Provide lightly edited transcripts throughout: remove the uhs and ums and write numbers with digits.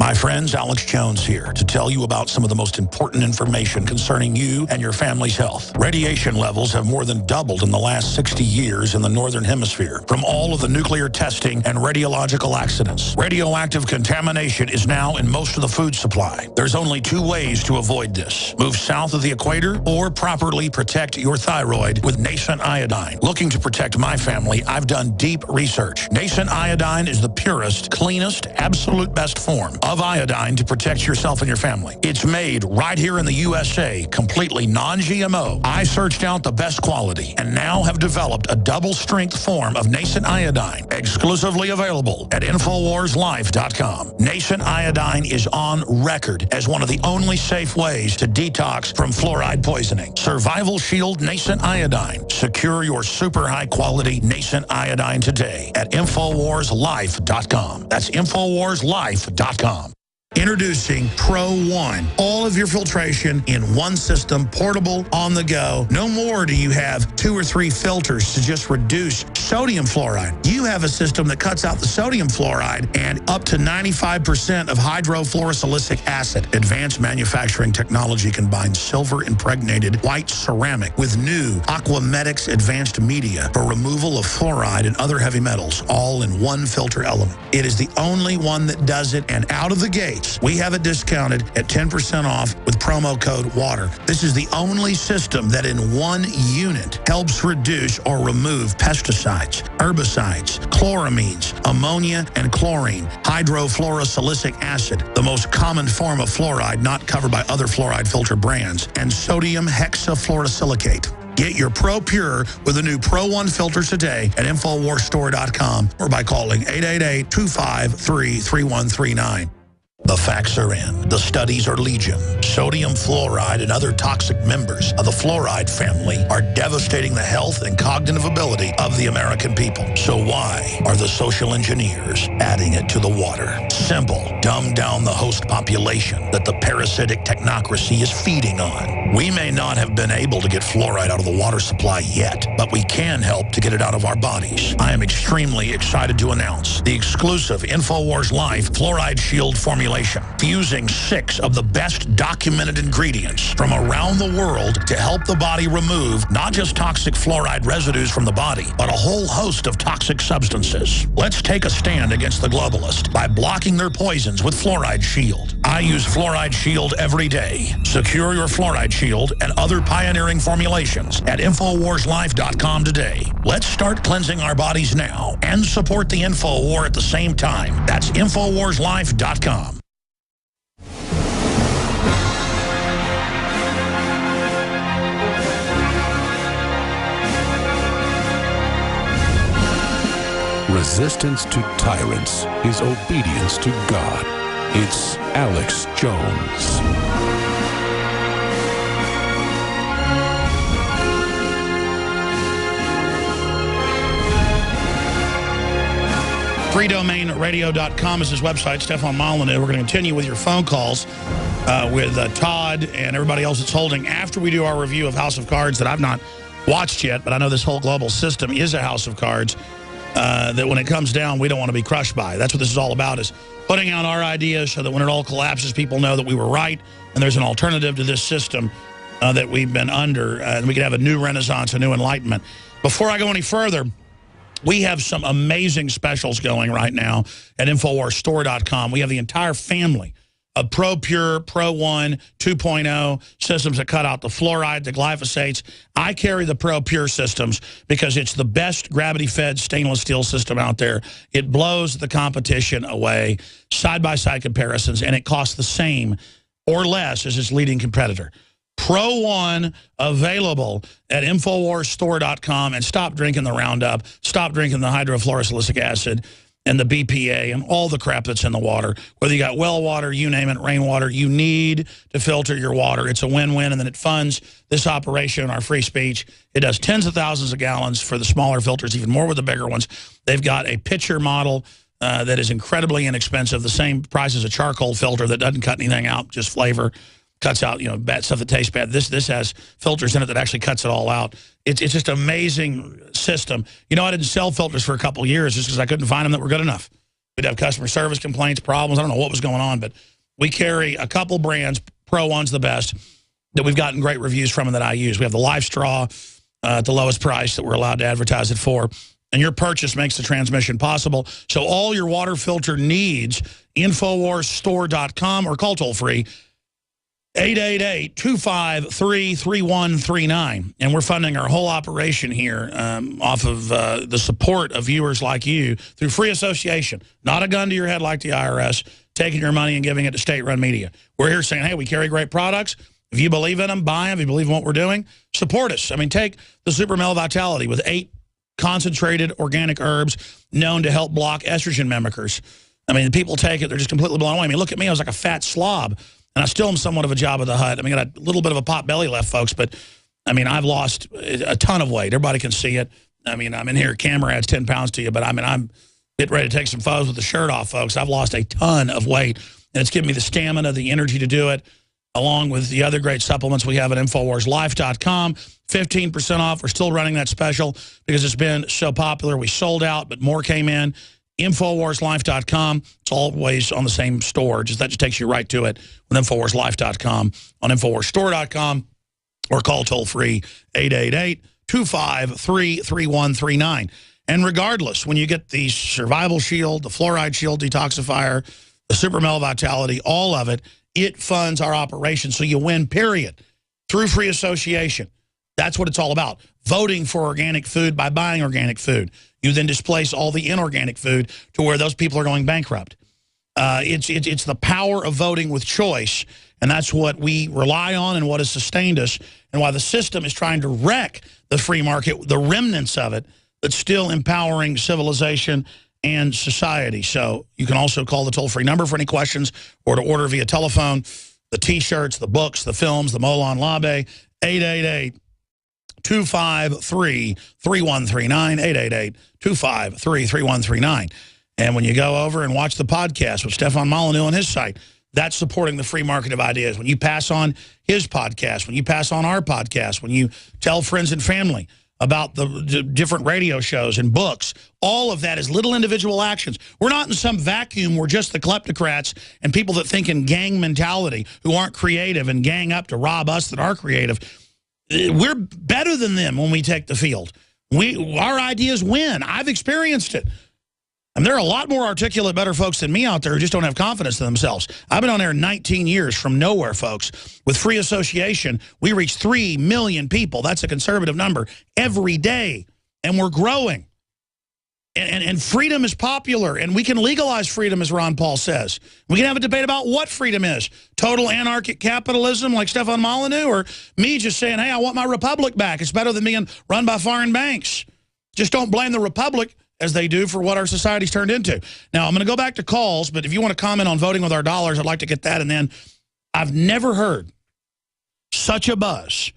My friends, Alex Jones here to tell you about some of the most important information concerning you and your family's health. Radiation levels have more than doubled in the last 60 years in the Northern Hemisphere from all of the nuclear testing and radiological accidents. Radioactive contamination is now in most of the food supply. There's only two ways to avoid this. Move south of the equator or properly protect your thyroid with nascent iodine. Looking to protect my family, I've done deep research. Nascent iodine is the purest, cleanest, absolute best form of iodine to protect yourself and your family. It's made right here in the USA, completely non-GMO. I searched out the best quality and now have developed a double-strength form of nascent iodine, exclusively available at InfoWarsLife.com. Nascent iodine is on record as one of the only safe ways to detox from fluoride poisoning. Survival Shield Nascent Iodine. Secure your super high-quality nascent iodine today at InfoWarsLife.com. That's InfoWarsLife.com. Introducing Pro One. All of your filtration in one system, portable, on the go. No more do you have 2 or 3 filters to just reduce sodium fluoride. You have a system that cuts out the sodium fluoride and up to 95% of hydrofluorosilicic acid. Advanced manufacturing technology combines silver-impregnated white ceramic with new Aquamedics advanced media for removal of fluoride and other heavy metals, all in one filter element. It is the only one that does it, and out of the gate, we have it discounted at 10% off with promo code WATER. This is the only system that in one unit helps reduce or remove pesticides, herbicides, chloramines, ammonia, and chlorine, hydrofluorosilicic acid, the most common form of fluoride not covered by other fluoride filter brands, and sodium hexafluorosilicate. Get your Pro Pure with the new Pro One filters today at InfoWarsStore.com or by calling 888-253-3139. The facts are in. The studies are legion. Sodium fluoride and other toxic members of the fluoride family are devastating the health and cognitive ability of the American people. So why are the social engineers adding it to the water? Simple. Dumb down the host population that the parasitic technocracy is feeding on. We may not have been able to get fluoride out of the water supply yet, but we can help to get it out of our bodies. I am extremely excited to announce the exclusive InfoWars Life Fluoride Shield formulation, fusing 6 of the best documented ingredients from around the world to help the body remove not just toxic fluoride residues from the body, but a whole host of toxic substances. Let's take a stand against the globalists by blocking their poisons with Fluoride Shield. I use Fluoride Shield every day. Secure your Fluoride Shield and other pioneering formulations at InfoWarsLife.com today. Let's start cleansing our bodies now and support the Info War at the same time. That's InfoWarsLife.com. Resistance to tyrants is obedience to God. It's Alex Jones. freedomainradio.com is his website. Stefan Molyneux. We're going to continue with your phone calls with Todd and everybody else that's holding after we do our review of House of Cards that I've not watched yet, but I know this whole global system is a house of cards that when it comes down, we don't want to be crushed by. That's what this is all about, is putting out our ideas so that when it all collapses, people know that we were right and there's an alternative to this system that we've been under, and we can have a new renaissance, a new enlightenment. Before I go any further, we have some amazing specials going right now at InfoWarsStore.com. We have the entire family of Pro Pure, Pro One, 2.0 systems that cut out the fluoride, the glyphosates. I carry the Pro Pure systems because it's the best gravity-fed stainless steel system out there. It blows the competition away, side-by-side comparisons, and it costs the same or less as its leading competitor. Pro One available at InfoWarsStore.com, and stop drinking the Roundup, stop drinking the hydrofluorosilicic acid and the BPA and all the crap that's in the water. Whether you got well water, you name it, rainwater, you need to filter your water. It's a win-win, and then it funds this operation, our free speech. It does tens of thousands of gallons for the smaller filters, even more with the bigger ones. They've got a pitcher model that is incredibly inexpensive, the same price as a charcoal filter that doesn't cut anything out, just flavor. Cuts out, bad stuff that tastes bad. This has filters in it that actually cuts it all out. It's just an amazing system. I didn't sell filters for a couple years just because I couldn't find them that were good enough. We'd have customer service complaints, problems. I don't know what was going on, but we carry a couple brands. Pro One's the best, that we've gotten great reviews from and that I use. We have the Life Straw at the lowest price that we're allowed to advertise it for. And your purchase makes the transmission possible. So all your water filter needs, InfoWarsStore.com, or call toll-free 888-253-3139. And we're funding our whole operation here off of the support of viewers like you through free association. Not a gun to your head like the IRS, taking your money and giving it to state-run media. We're here saying, hey, we carry great products. If you believe in them, buy them. If you believe in what we're doing, support us. I mean, take the Super Male Vitality with 8 concentrated organic herbs known to help block estrogen mimickers. I mean, people take it, they're just completely blown away. I mean, look at me, I was like a fat slob, and I still am somewhat of a Jabba the Hutt. I mean, I got a little bit of a pot belly left, folks, but, I mean, I've lost a ton of weight. Everybody can see it. I mean, I'm in here, camera adds 10 pounds to you, but I mean, I'm getting ready to take some photos with the shirt off, folks. I've lost a ton of weight, and it's given me the stamina, the energy to do it, along with the other great supplements we have at InfoWarsLife.com. 15% off. We're still running that special because it's been so popular. We sold out, but more came in. InfoWarsLife.com. It's always on the same store. That just takes you right to it with InfoWarsLife.com, on InfoWarsStore.com, or call toll-free 888-253-3139. And regardless, when you get the Survival Shield, the Fluoride Shield Detoxifier, the Super Male Vitality, all of it, it funds our operation, so you win, period, through free association. That's what it's all about. Voting for organic food by buying organic food. You then displace all the inorganic food to where those people are going bankrupt. It's the power of voting with choice, and that's what we rely on and what has sustained us, and why the system is trying to wreck the free market, the remnants of it, that's still empowering civilization and society. So you can also call the toll-free number for any questions, or to order via telephone, the T-shirts, the books, the films, the Molon Labe, 888-253-3139, 888-253-3139. And when you go over and watch the podcast with Stefan Molyneux on his site, that's supporting the free market of ideas. When you pass on his podcast, when you pass on our podcast, when you tell friends and family about the different radio shows and books, all of that is little individual actions. We're not in some vacuum. We're just the kleptocrats and people that think in gang mentality, who aren't creative and gang up to rob us that are creative. We're better than them when we take the field. Our ideas win. I've experienced it. And there are a lot more articulate, better folks than me out there who just don't have confidence in themselves. I've been on air 19 years from nowhere, folks. With free association, we reach 3 million people. That's a conservative number every day. And we're growing. And freedom is popular. And we can legalize freedom, as Ron Paul says. We can have a debate about what freedom is. Total anarchic capitalism like Stefan Molyneux, or me just saying, hey, I want my republic back. It's better than being run by foreign banks. Just don't blame the republic, as they do, for what our society's turned into. Now, I'm going to go back to calls, but if you want to comment on voting with our dollars, I'd like to get that. And then I've never heard such a buzz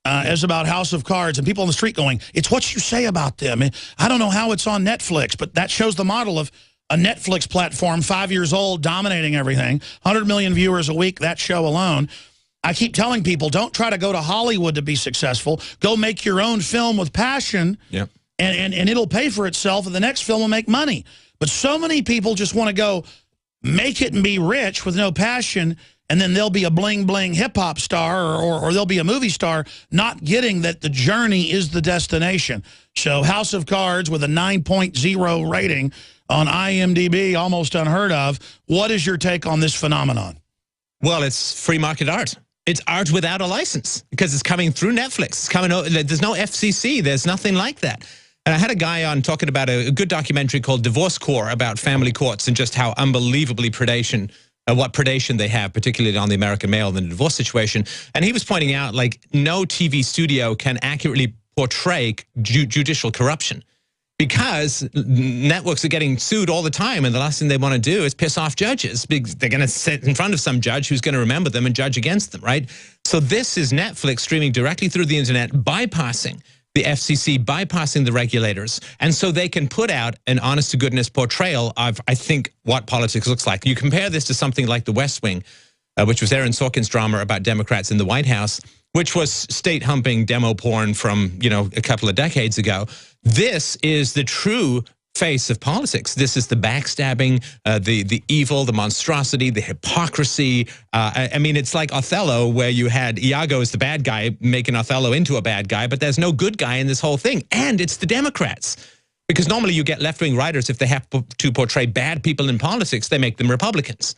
as about House of Cards, and people on the street going, it's what you say about them. I don't know how it's on Netflix, but that shows the model of a Netflix platform, 5 years old, dominating everything, 100 million viewers a week, that show alone. I keep telling people, don't try to go to Hollywood to be successful. Go make your own film with passion. Yep. And it'll pay for itself, and the next film will make money. But so many people just want to go make it and be rich with no passion, and then they'll be a bling-bling hip-hop star, or they'll be a movie star, not getting that the journey is the destination. So House of Cards with a 9.0 rating on IMDb, almost unheard of. What is your take on this phenomenon? Well, it's free market art. It's art without a license because it's coming through Netflix. It's coming. There's no FCC. There's nothing like that. And I had a guy on talking about a good documentary called Divorce Court about family courts and just how unbelievably what predation they have, particularly on the American male in the divorce situation. And he was pointing out, like, no TV studio can accurately portray judicial corruption because networks are getting sued all the time, and the last thing they want to do is piss off judges. They're going to sit in front of some judge who's going to remember them and judge against them, right? So this is Netflix streaming directly through the internet, bypassing the FCC, bypassing the regulators, and so they can put out an honest-to-goodness portrayal of, I think, what politics looks like. You compare this to something like The West Wing, which was Aaron Sorkin's drama about Democrats in the White House, which was state-humping demo porn from, a couple of decades ago. This is the true face of politics. This is the backstabbing, the evil, the monstrosity, the hypocrisy. I mean, it's like Othello, where you had Iago as the bad guy making Othello into a bad guy, but there's no good guy in this whole thing. And it's the Democrats. Because normally you get left-wing writers, if they have to portray bad people in politics, they make them Republicans.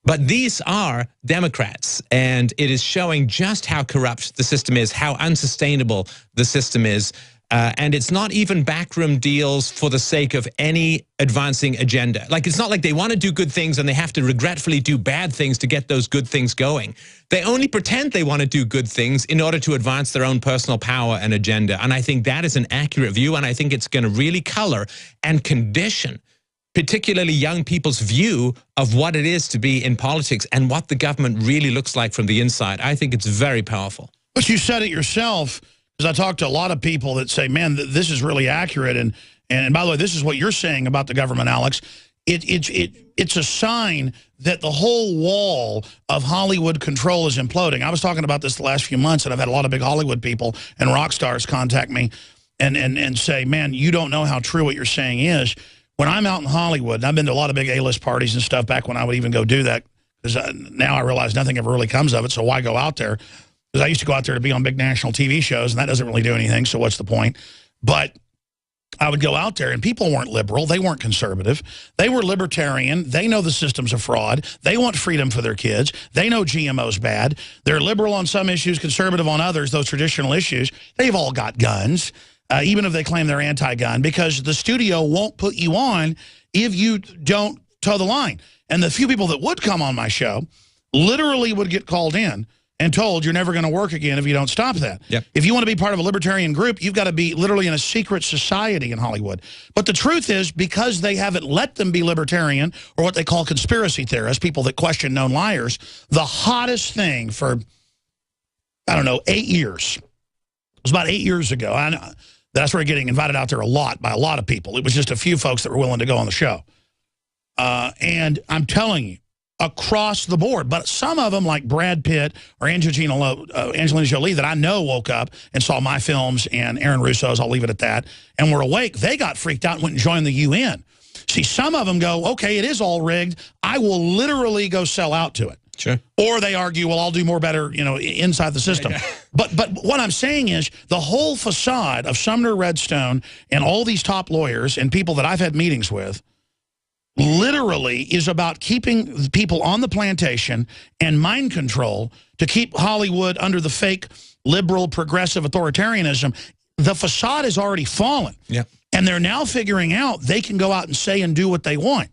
But these are Democrats, and it is showing just how corrupt the system is, how unsustainable the system is. And it's not even backroom deals for the sake of any advancing agenda. Like, it's not like they want to do good things and they have to regretfully do bad things to get those good things going. They only pretend they want to do good things in order to advance their own personal power and agenda. And I think that is an accurate view, and I think it's going to really color and condition particularly young people's view of what it is to be in politics and what the government really looks like from the inside. I think it's very powerful. But you said it yourself, because I talked to a lot of people that say, man, this is really accurate. And by the way, this is what you're saying about the government, Alex. It's a sign that the whole wall of Hollywood control is imploding. I was talking about this the last few months, and I've had a lot of big Hollywood people and rock stars contact me and say, man, you don't know how true what you're saying is. When I'm out in Hollywood, and I've been to a lot of big A-list parties and stuff back when I would even go do that, because now I realize nothing ever really comes of it, so why go out there? Because I used to go out there to be on big national TV shows, and that doesn't really do anything, so what's the point? But I would go out there, and people weren't liberal. They weren't conservative. They were libertarian. They know the system's a fraud. They want freedom for their kids. They know GMO's bad. They're liberal on some issues, conservative on others, those traditional issues. They've all got guns. Even if they claim they're anti-gun, because the studio won't put you on if you don't toe the line. And the few people that would come on my show literally would get called in and told, you're never going to work again if you don't stop that. Yep. If you want to be part of a libertarian group, you've got to be literally in a secret society in Hollywood. But the truth is, because they haven't let them be libertarian, or what they call conspiracy theorists, people that question known liars, the hottest thing for, I don't know, 8 years. It was about 8 years ago. I know that I started getting invited out there a lot by a lot of people. It was just a few folks that were willing to go on the show. And I'm telling you, across the board, but some of them, like Brad Pitt or Angelina Jolie, that I know woke up and saw my films, and Aaron Russo's, I'll leave it at that, and were awake, they got freaked out and went and joined the UN. See, some of them go, okay, it is all rigged. I will literally go sell out to it. Sure. Or they argue, well, I'll do more better, you know, inside the system. Yeah. But what I'm saying is the whole facade of Sumner Redstone and all these top lawyers and people that I've had meetings with literally is about keeping people on the plantation and mind control to keep Hollywood under the fake liberal progressive authoritarianism. The facade has already fallen. Yeah. And they're now figuring out they can go out and say and do what they want.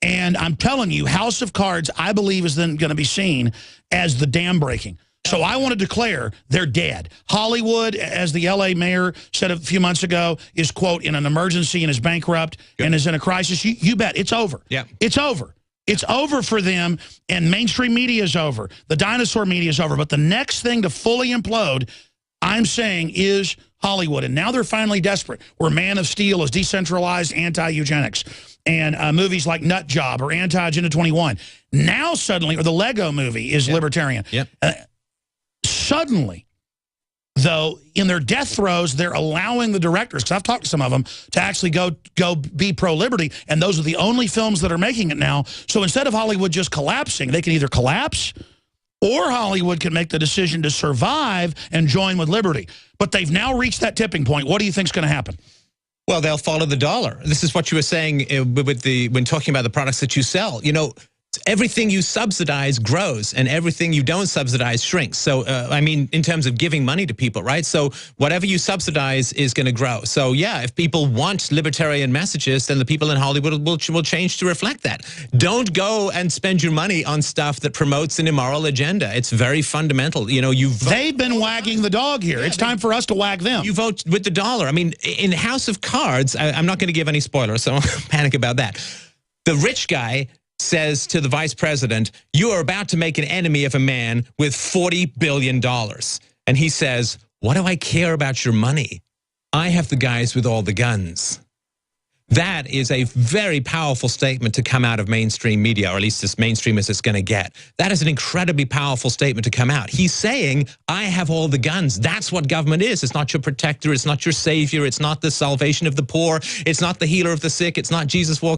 And I'm telling you, House of Cards, I believe, is then going to be seen as the dam breaking. So I want to declare they're dead. Hollywood, as the L.A. mayor said a few months ago, is, quote, in an emergency and is bankrupt and is in a crisis. You bet. It's over. Yeah. It's over. It's over for them, and mainstream media is over. The dinosaur media is over. But the next thing to fully implode, I'm saying, is Hollywood. And now they're finally desperate, where Man of Steel is decentralized anti-eugenics. And movies like Nut Job or Anti-Agenda 21. Now suddenly, or the Lego movie is libertarian. Yep. Suddenly, though, in their death throes, they're allowing the directors, because I've talked to some of them, to actually go be pro-liberty, and those are the only films that are making it now. So instead of Hollywood just collapsing, they can either collapse, or Hollywood can make the decision to survive and join with liberty. But they've now reached that tipping point. What do you think is going to happen? Well, they'll follow the dollar. This is what you were saying when talking about the products that you sell. You know, everything you subsidize grows, and everything you don't subsidize shrinks. So, I mean, in terms of giving money to people, right? So whatever you subsidize is going to grow. So, yeah, if people want libertarian messages, then the people in Hollywood will change to reflect that. Don't go and spend your money on stuff that promotes an immoral agenda. It's very fundamental. You know, they've been wagging the dog here. Yeah, it's time for us to wag them. You vote with the dollar. I mean, in House of Cards, I'm not going to give any spoilers, so don't panic about that. The rich guy says to the vice president, you are about to make an enemy of a man with $40 billion. And he says, what do I care about your money? I have the guys with all the guns. That is a very powerful statement to come out of mainstream media, or at least as mainstream as it's going to get. That is an incredibly powerful statement to come out. He's saying, I have all the guns. That's what government is. It's not your protector. It's not your savior. It's not the salvation of the poor. It's not the healer of the sick. It's not Jesus walking